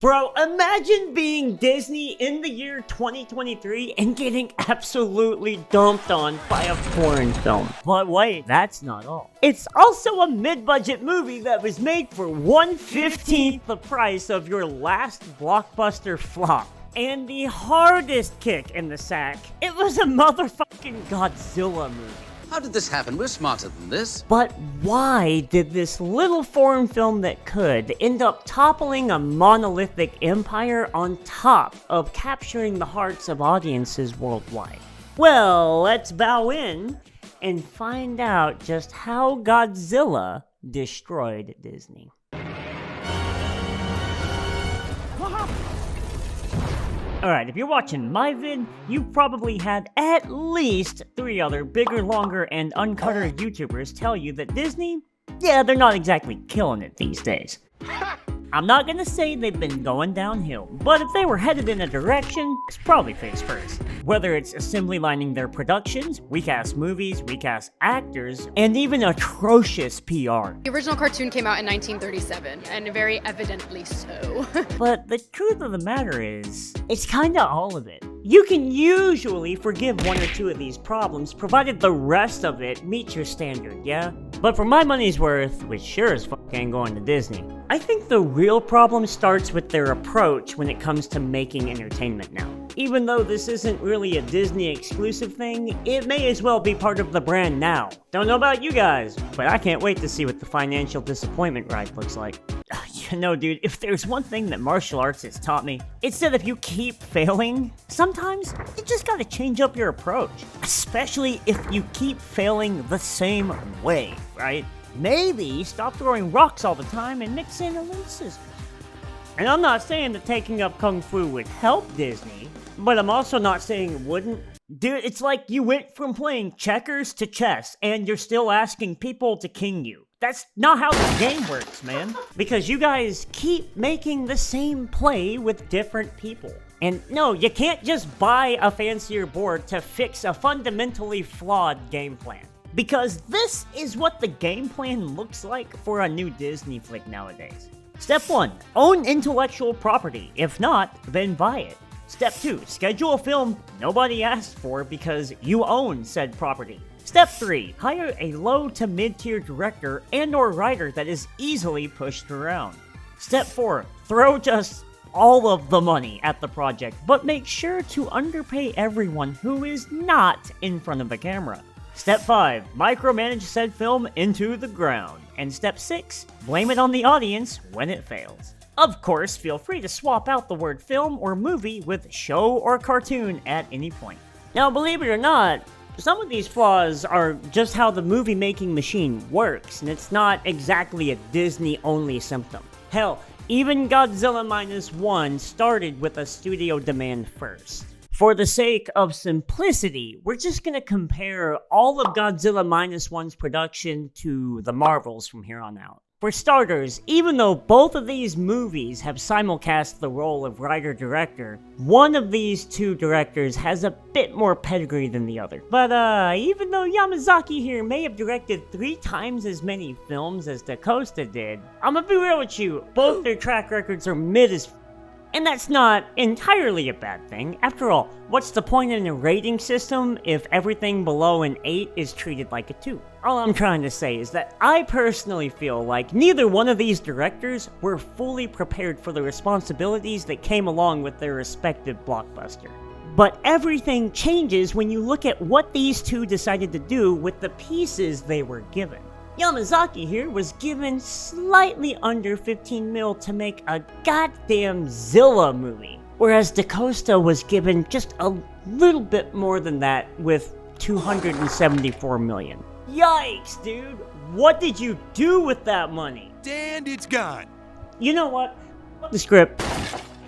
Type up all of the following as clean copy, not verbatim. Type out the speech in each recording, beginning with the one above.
Bro, imagine being Disney in the year 2023 and getting absolutely dumped on by a foreign film. But wait, that's not all. It's also a mid-budget movie that was made for 1/15th the price of your last blockbuster flop. And the hardest kick in the sack, it was a motherfucking Godzilla movie. How did this happen? We're smarter than this. But why did this little foreign film that could end up toppling a monolithic empire on top of capturing the hearts of audiences worldwide? Well, let's bow in and find out just how Godzilla destroyed Disney. Alright, if you're watching my vid, you probably had at least 3 other bigger, longer, and uncutter YouTubers tell you that Disney, yeah, they're not exactly killing it these days. I'm not gonna say they've been going downhill, but if they were headed in a direction, it's probably face first. Whether it's assembly lining their productions, weak-ass movies, weak-ass actors, and even atrocious PR. The original cartoon came out in 1937, and very evidently so. But the truth of the matter is, it's kinda all of it. You can usually forgive 1 or 2 of these problems, provided the rest of it meets your standard, yeah? But for my money's worth, which sure as fuck ain't going to Disney, I think the real problem starts with their approach when it comes to making entertainment now. Even though this isn't really a Disney exclusive thing, it may as well be part of the brand now. Don't know about you guys, but I can't wait to see what the financial disappointment ride looks like. You know, dude, if there's one thing that martial arts has taught me, it's that if you keep failing, sometimes you just gotta change up your approach. Especially if you keep failing the same way, right? Maybe stop throwing rocks all the time and mix in a little scissors. And I'm not saying that taking up Kung Fu would help Disney, but I'm also not saying it wouldn't. Dude, it's like you went from playing checkers to chess, and you're still asking people to king you. That's not how the game works, man. Because you guys keep making the same play with different people. And no, you can't just buy a fancier board to fix a fundamentally flawed game plan. Because this is what the game plan looks like for a new Disney flick nowadays. Step 1, own intellectual property. If not, then buy it. Step 2, schedule a film nobody asked for because you own said property. Step 3, hire a low to mid-tier director and or writer that is easily pushed around. Step 4, throw just all of the money at the project, but make sure to underpay everyone who is not in front of the camera. Step 5, micromanage said film into the ground. And step 6, blame it on the audience when it fails. Of course, feel free to swap out the word film or movie with show or cartoon at any point. Now, believe it or not, some of these flaws are just how the movie-making machine works, and it's not exactly a Disney-only symptom. Hell, even Godzilla Minus 1 started with a studio demand first. For the sake of simplicity, we're just gonna compare all of Godzilla Minus 1's production to the Marvels from here on out. For starters, even though both of these movies have simulcast the role of writer-director, one of these 2 directors has a bit more pedigree than the other. But even though Yamazaki here may have directed 3 times as many films as DaCosta did, I'm gonna be real with you, both their track records are mid as and that's not entirely a bad thing. After all, what's the point in a rating system if everything below an 8 is treated like a 2? All I'm trying to say is that I personally feel like neither one of these directors were fully prepared for the responsibilities that came along with their respective blockbuster. But everything changes when you look at what these 2 decided to do with the pieces they were given. Yamazaki here was given slightly under 15 mil to make a goddamn Zilla movie, whereas DaCosta was given just a little bit more than that with 274 million. Yikes, dude! What did you do with that money? And it's gone. You know what? Fuck the script.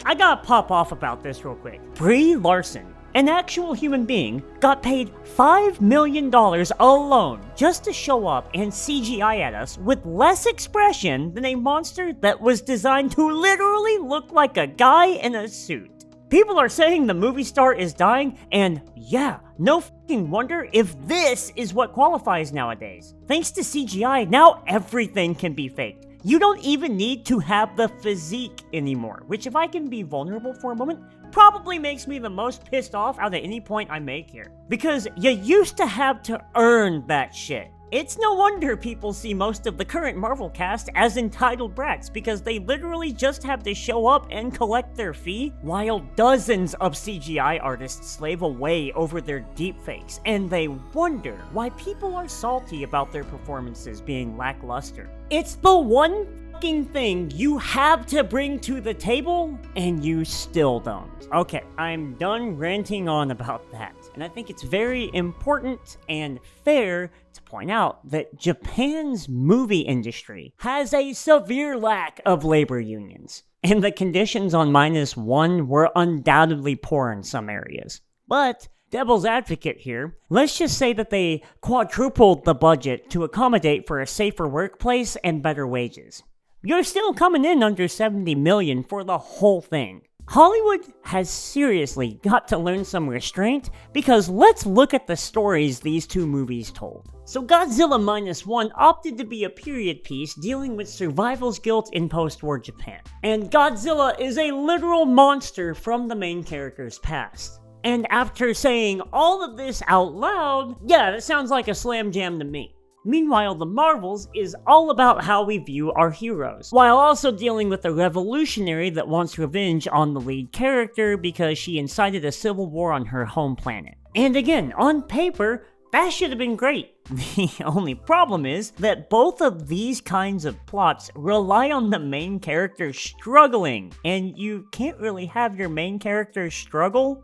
I gotta pop off about this real quick. Brie Larson, an actual human being, got paid $5 million alone just to show up and CGI at us with less expression than a monster that was designed to literally look like a guy in a suit. People are saying the movie star is dying, and yeah, no fucking wonder if this is what qualifies nowadays. Thanks to CGI, now everything can be faked. You don't even need to have the physique anymore, which, if I can be vulnerable for a moment, probably makes me the most pissed off out of any point I make here. Because you used to have to earn that shit. It's no wonder people see most of the current Marvel cast as entitled brats, because they literally just have to show up and collect their fee, while dozens of CGI artists slave away over their deepfakes, and they wonder why people are salty about their performances being lackluster. It's the one fucking thing you have to bring to the table, and you still don't. Okay, I'm done ranting on about that, and I think it's very important and fair to point out that Japan's movie industry has a severe lack of labor unions, and the conditions on -1 were undoubtedly poor in some areas. But devil's advocate here, let's just say that they quadrupled the budget to accommodate for a safer workplace and better wages. You're still coming in under $70 million for the whole thing. Hollywood has seriously got to learn some restraint, because let's look at the stories these two movies told. So Godzilla -1 opted to be a period piece dealing with survival's guilt in post-war Japan. And Godzilla is a literal monster from the main character's past. And after saying all of this out loud, yeah, that sounds like a slam jam to me. Meanwhile, The Marvels is all about how we view our heroes, while also dealing with a revolutionary that wants revenge on the lead character because she incited a civil war on her home planet. And again, on paper, that should have been great. The only problem is that both of these kinds of plots rely on the main character struggling, and you can't really have your main character struggle,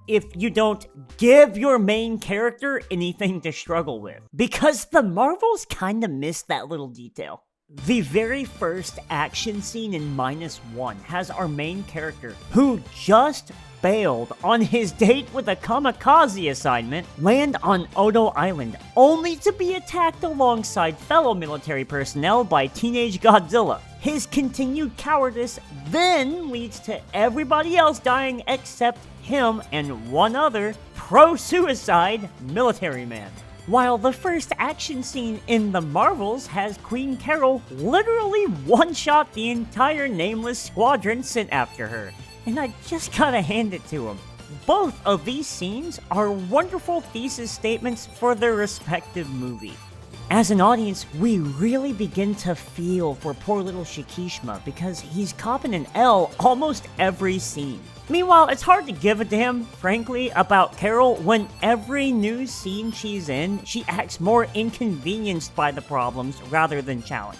if you don't give your main character anything to struggle with. Because the Marvels kinda missed that little detail. The very first action scene in -1 has our main character, who just bailed on his date with a kamikaze assignment, land on Odo Island, only to be attacked alongside fellow military personnel by teenage Godzilla. His continued cowardice then leads to everybody else dying except him and one other pro-suicide military man. While the first action scene in The Marvels has Queen Carol literally one-shot the entire nameless squadron sent after her. And I just gotta hand it to him. Both of these scenes are wonderful thesis statements for their respective movie. As an audience, we really begin to feel for poor little Shikishima because he's copping an L almost every scene. Meanwhile, it's hard to give a damn, frankly, about Carol when every new scene she's in, she acts more inconvenienced by the problems rather than challenged.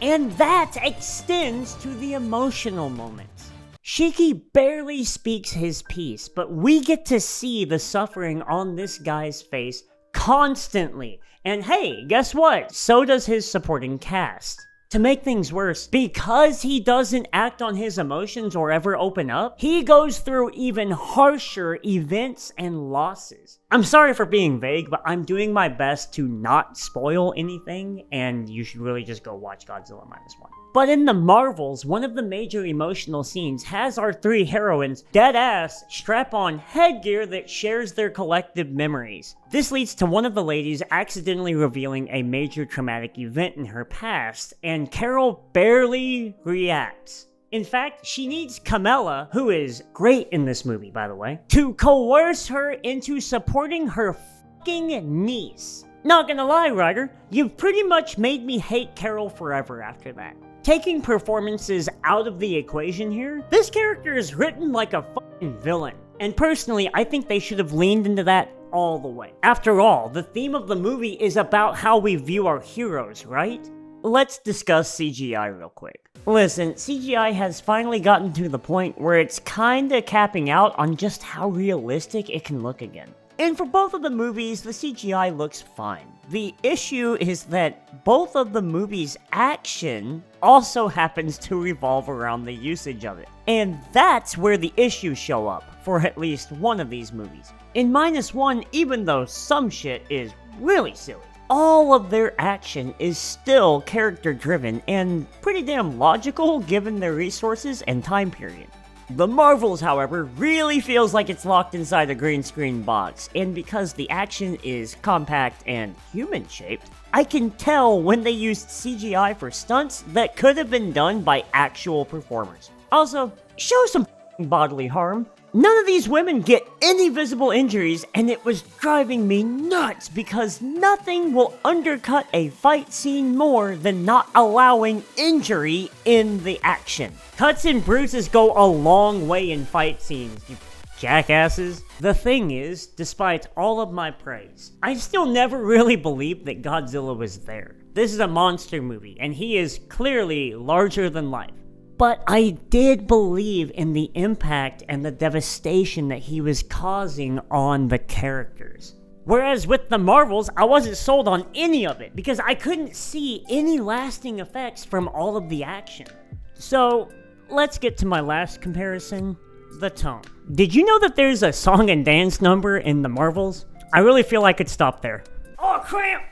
And that extends to the emotional moments. Shiki barely speaks his piece, but we get to see the suffering on this guy's face constantly. And hey, guess what? So does his supporting cast. To make things worse, because he doesn't act on his emotions or ever open up, he goes through even harsher events and losses. I'm sorry for being vague, but I'm doing my best to not spoil anything, and you should really just go watch Godzilla -1. But in The Marvels, one of the major emotional scenes has our three heroines deadass strap on headgear that shares their collective memories. This leads to one of the ladies accidentally revealing a major traumatic event in her past, and Carol barely reacts. In fact, she needs Kamala, who is great in this movie by the way, to coerce her into supporting her fucking niece. Not gonna lie, Ryder, you've pretty much made me hate Carol forever after that. Taking performances out of the equation here, this character is written like a fucking villain. And personally, I think they should have leaned into that all the way. After all, the theme of the movie is about how we view our heroes, right? Let's discuss CGI real quick. Listen, CGI has finally gotten to the point where it's kinda capping out on just how realistic it can look again. And for both of the movies, the CGI looks fine. The issue is that both of the movies' action also happens to revolve around the usage of it. And that's where the issues show up, for at least one of these movies. In -1, even though some shit is really silly, all of their action is still character-driven and pretty damn logical given their resources and time period. The Marvels, however, really feels like it's locked inside a green screen box, and because the action is compact and human-shaped, I can tell when they used CGI for stunts that could have been done by actual performers. Also, show some bodily harm. None of these women get any visible injuries, and it was driving me nuts because nothing will undercut a fight scene more than not allowing injury in the action. Cuts and bruises go a long way in fight scenes, you jackasses. The thing is, despite all of my praise, I still never really believed that Godzilla was there. This is a monster movie, and he is clearly larger than life. But I did believe in the impact and the devastation that he was causing on the characters. Whereas with the Marvels, I wasn't sold on any of it because I couldn't see any lasting effects from all of the action. So, let's get to my last comparison, the tone. Did you know that there's a song and dance number in the Marvels? I really feel I could stop there. Oh, cramp!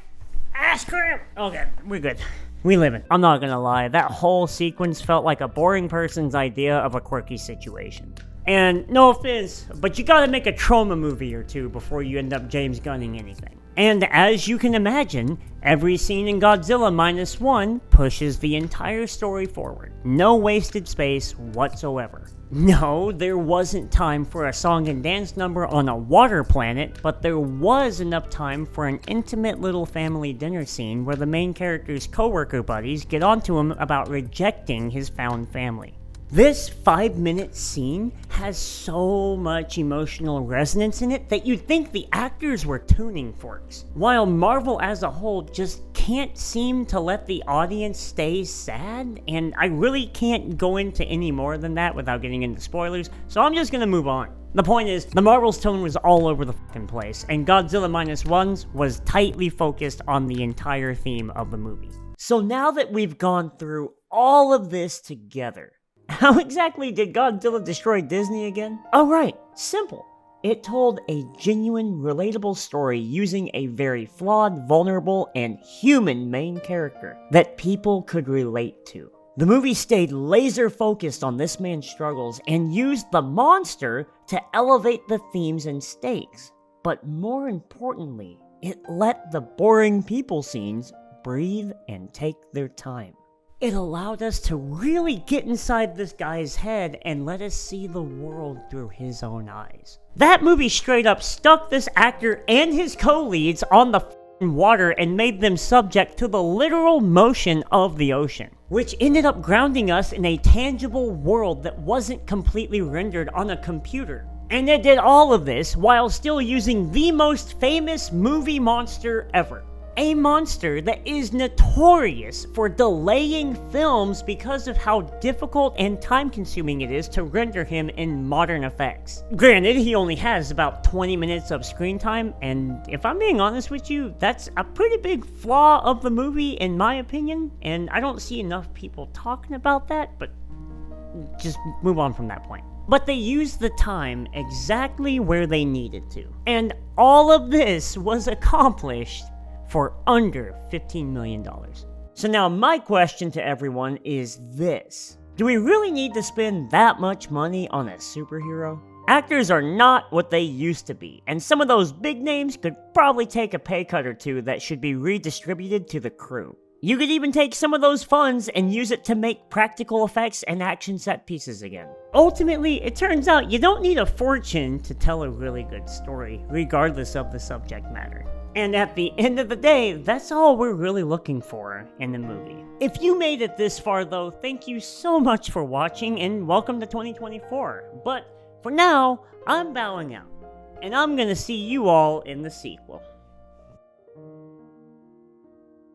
Ass cramp! Okay, we're good. We livin'. I'm not gonna lie, that whole sequence felt like a boring person's idea of a quirky situation. And no offense, but you gotta make a trauma movie or two before you end up James Gunning anything. And as you can imagine, every scene in Godzilla Minus pushes the entire story forward. No wasted space whatsoever. No, there wasn't time for a song and dance number on a water planet, but there was enough time for an intimate little family dinner scene where the main character's coworker buddies get onto him about rejecting his found family. This 5-minute scene has so much emotional resonance in it that you'd think the actors were tuning forks, while Marvel as a whole just can't seem to let the audience stay sad, and I really can't go into any more than that without getting into spoilers, so I'm just gonna move on. The point is, the Marvel's tone was all over the fucking place, and Godzilla Minus was tightly focused on the entire theme of the movie. So now that we've gone through all of this together, how exactly did Godzilla destroy Disney again? Oh right, simple. It told a genuine, relatable story using a very flawed, vulnerable, and human main character that people could relate to. The movie stayed laser focused on this man's struggles and used the monster to elevate the themes and stakes. But more importantly, it let the boring people scenes breathe and take their time. It allowed us to really get inside this guy's head and let us see the world through his own eyes. That movie straight up stuck this actor and his co-leads on the water and made them subject to the literal motion of the ocean, which ended up grounding us in a tangible world that wasn't completely rendered on a computer. And it did all of this while still using the most famous movie monster ever. A monster that is notorious for delaying films because of how difficult and time-consuming it is to render him in modern effects. Granted, he only has about 20 minutes of screen time, and if I'm being honest with you, that's a pretty big flaw of the movie in my opinion, and I don't see enough people talking about that, but just move on from that point. But they used the time exactly where they needed to. And all of this was accomplished for under $15 million. So now my question to everyone is this. Do we really need to spend that much money on a superhero? Actors are not what they used to be, and some of those big names could probably take a pay cut or two that should be redistributed to the crew. You could even take some of those funds and use it to make practical effects and action set pieces again. Ultimately, it turns out you don't need a fortune to tell a really good story, regardless of the subject matter. And at the end of the day, that's all we're really looking for in the movie. If you made it this far though, thank you so much for watching and welcome to 2024. But for now, I'm bowing out, and I'm gonna see you all in the sequel.